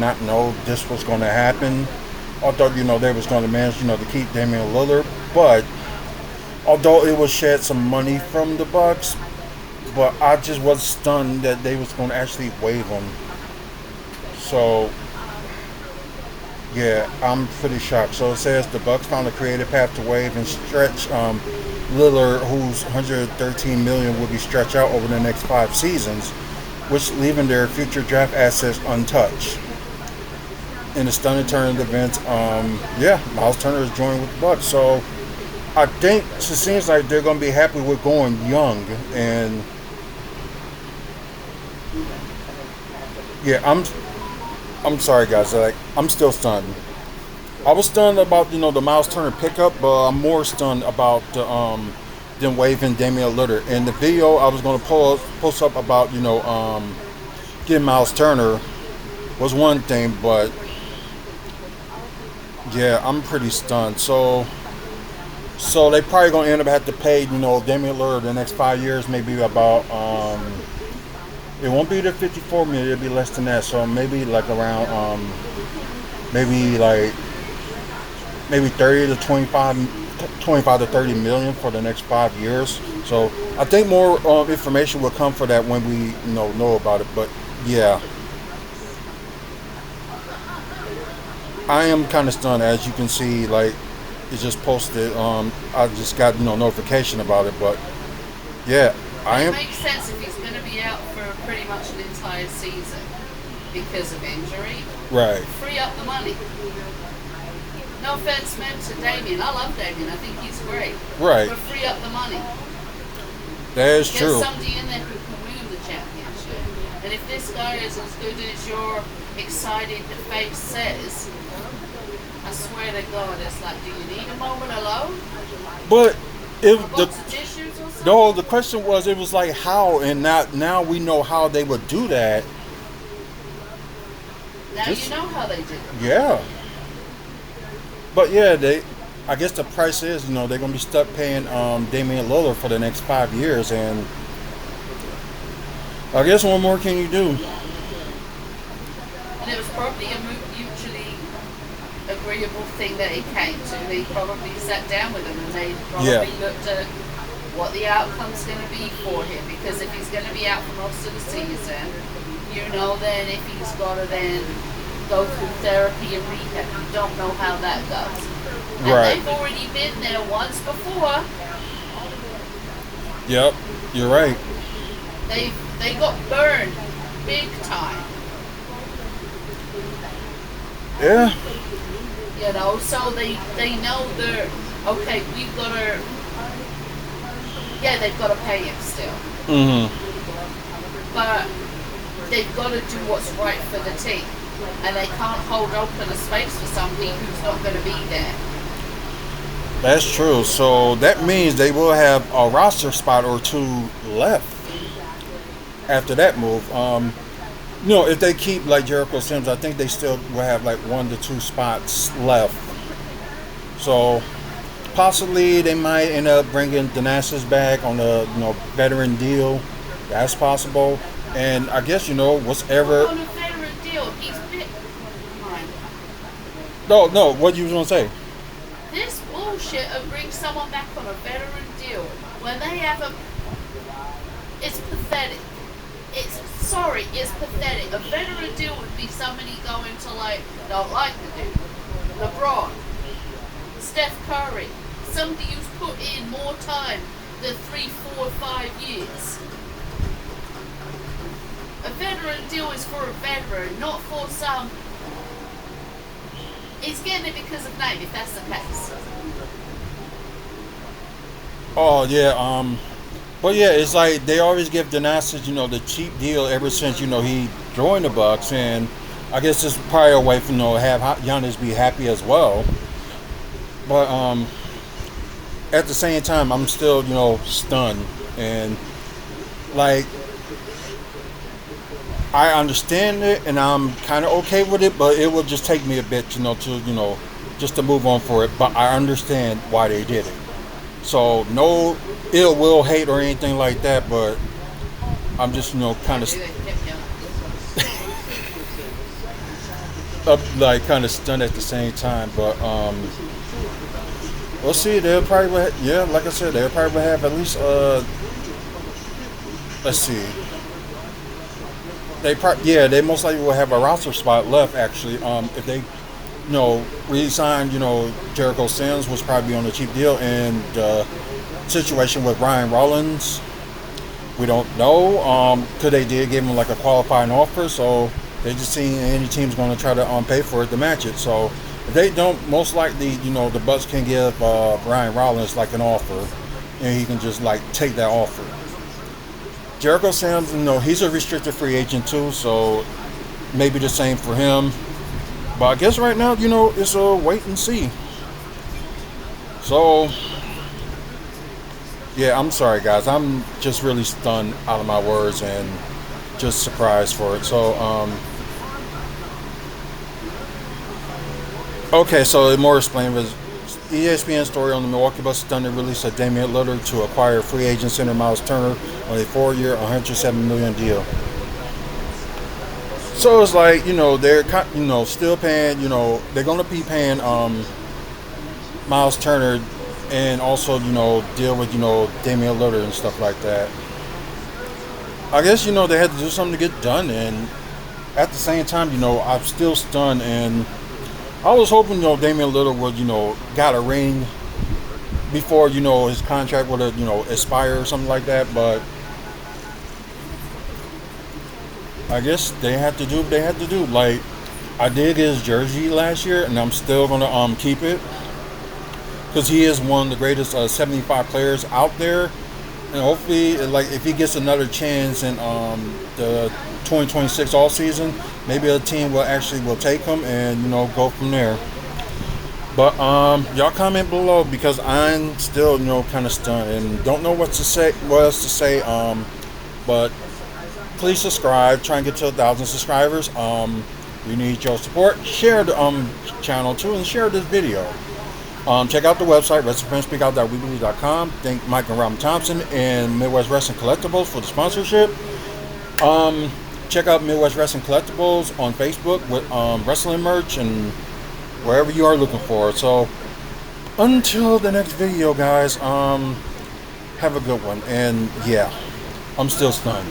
not know this was going to happen. Although, they was going to manage, to keep Damian Lillard. But, although it was shed some money from the Bucks, but I just was stunned that they was going to actually waive him. So, yeah, I'm pretty shocked. So it says the Bucks found a creative path to waive and stretch Lillard, whose $113 million will be stretched out over the next 5 seasons, which leaving their future draft assets untouched. In the stunning turn of events, Miles Turner is joining with the Bucks. So I think it seems like they're going to be happy with going young, and yeah, I'm sorry, guys. Like, I'm still stunned. I was stunned about the Miles Turner pickup, but I'm more stunned about them waiving Damian Lillard. And the video I was going to post up about getting Miles Turner was one thing, but yeah, I'm pretty stunned. So they probably going to end up having to pay Damian Lillard the next 5 years, maybe about it won't be the 54 million, it'll be less than that. So maybe like around maybe 30 to 25 to 30 million for the next 5 years. So I think more information will come for that when we know about it. But yeah, I am kind of stunned. As you can see, like, it just posted. I just got notification about it. But yeah, It makes sense if he's going to be out for pretty much an entire season because of injury. Right. Free up the money. No offense meant to Damian. I love Damian. I think he's great. Right. But free up the money. That is true. Get somebody in there who can win the championship. And if this guy is as good as your excited face says, I swear to God, it's like, do you need a moment alone? But the question was, it was like how, and now we know how they would do that. Now you know how they do it. Yeah. But yeah, I guess the price is, they're going to be stuck paying Damian Lillard for the next 5 years, and I guess what more can you do? And it was probably a mutually agreeable thing that he came to. They probably sat down with him and they probably looked at what the outcome's going to be for him, because if he's going to be out for most of the season, then if he's got to then go through therapy and rehab, you don't know how that goes. And right. They've already been there once before. Yep, you're right. They got burned big time. Yeah. So they know they're okay. We've got to. Yeah, they've got to pay him still. But they've got to do what's right for the team. And they can't hold open a space for somebody who's not going to be there. That's true. So that means they will have a roster spot or two left after that move. If they keep like Jericho Sims, I think they still will have like 1 to 2 spots left. So possibly they might end up bringing Thanasis back on a veteran deal. That's possible. And I guess whatever. On a veteran deal, he's bit. No. What you was gonna say? This bullshit of bring someone back on a veteran deal when they have it's pathetic. It's pathetic. A veteran deal would be somebody going to don't like the dude. LeBron, Steph Curry, somebody who's put in more time than 3, 4, 5 years. A veteran deal is for a veteran, not for some. He's getting it because of name, if that's the case. Oh yeah, but yeah, it's like they always give Thanasis, the cheap deal ever since he joined the Bucks, and I guess it's probably a way for have Giannis be happy as well. But at the same time, I'm still stunned, and like. I understand it, and I'm kind of okay with it, but it will just take me a bit, to just to move on for it. But I understand why they did it. So no ill will, hate, or anything like that. But I'm just, kind of. up, like kind of stunned at the same time. But we'll see. They'll probably yeah, like I said, they'll probably have at least let's see. They most likely will have a roster spot left actually. If they re-signed Jericho Sims, was probably on a cheap deal, and situation with Ryan Rollins, we don't know. Could they did give him like a qualifying offer, so they just see any team's going to try to pay for it to match it. So if they don't, most likely the Bucks can give Ryan Rollins like an offer, and he can just like take that offer. Jericho Sims, he's a restricted free agent too, so maybe the same for him. But I guess right now, it's a wait and see. So, yeah, I'm sorry, guys. I'm just really stunned out of my words and just surprised for it. So, okay, so more explained was ESPN story on the Milwaukee Bucks stunning release of Damian Lillard to acquire free agent center Miles Turner on a 4-year, $107 million deal. So it's like they're still paying they're gonna be paying Miles Turner, and also deal with Damian Lillard and stuff like that. I guess they had to do something to get done, and at the same time I'm still stunned, and I was hoping Damian Lillard would got a ring before his contract would have expire or something like that, but I guess they had to do what they had to do. Like, I did his jersey last year, and I'm still gonna keep it because he is one of the greatest 75 players out there. And hopefully, like, if he gets another chance in the 2026 all season, maybe a team will take him and go from there. But y'all comment below, because I'm still kind of stunned and don't know what else to say. But please subscribe. Try and get to 1,000 subscribers. We need your support. Share the channel too, and share this video. Check out the website, WrestleFriendsSpeakOut.weebly.com. Thank Mike and Robin Thompson and Midwest Wrestling Collectibles for the sponsorship. Check out Midwest Wrestling Collectibles on Facebook with wrestling merch and wherever you are looking for. So until the next video, guys, have a good one. And yeah, I'm still stunned.